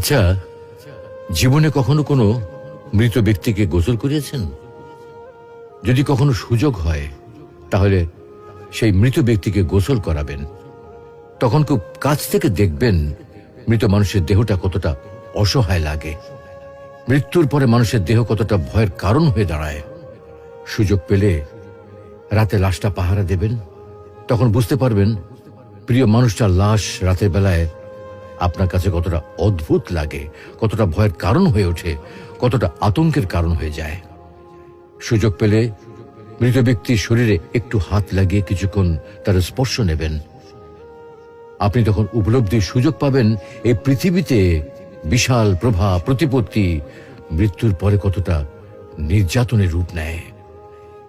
আচ্ছা, জীবনে কখনো কোনো মৃত ব্যক্তিকে গোসল করিয়েছেন? যদি কখনো সুযোগ হয় তাহলে সেই মৃত ব্যক্তিকে গোসল করাবেন। তখন খুব কাছ থেকে দেখবেন মৃত মানুষের দেহটা কতটা অসহায় লাগে, মৃত্যুর পরে মানুষের দেহ কতটা ভয়ের কারণ হয়ে দাঁড়ায়। সুযোগ পেলে রাতে লাশটা পাহারা দেবেন, তখন বুঝতে পারবেন প্রিয় মানুষটার লাশ রাতের বেলায় আপনার কাছে কতটা অদ্ভুত লাগে, কতটা ভয়ের কারণ হয়ে ওঠে, কতটা আতঙ্কের কারণ হয়ে যায়। সুযোগ পেলে মৃত ব্যক্তির শরীরে একটু হাত লাগিয়ে কিছুক্ষণ তার স্পর্শ নেবেন। আপনি তখন উপলব্ধির সুযোগ পাবেন এই পৃথিবীতে বিশাল প্রভাব প্রতিপত্তি মৃত্যুর পরে কতটা নির্যাতনের রূপ নেয়।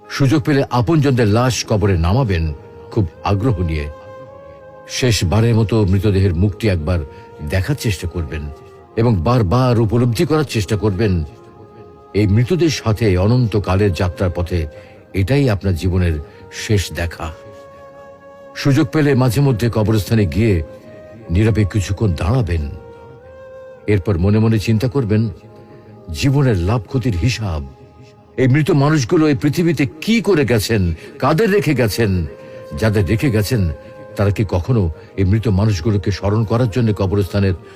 সুযোগ পেলে আপনজনদের লাশ কবরে নামাবেন খুব আগ্রহ নিয়ে। শেষবারের মতো মৃতদেহের মুখটি একবার দেখার চেষ্টা করবেন এবং বারবার উপলব্ধি করার চেষ্টা করবেন এই মৃতদের সাথে অনন্তকালের যাত্রার পথে এটাই আপনার জীবনের শেষ দেখা। সুযোগ পেলে মাঝে মধ্যে কবরস্থানে গিয়ে নীরবে কিছুক্ষণ দাঁড়াবেন। এরপর মনে মনে চিন্তা করবেন জীবনের লাভ ক্ষতির হিসাব। এই মৃত মানুষগুলো এই পৃথিবীতে কি করে গেছেন, কাদের রেখে গেছেন। যাদের রেখে গেছেন তারা কি কখনো এই মৃত মানুষগুলোকে স্মরণ করার জন্য কবরস্থানের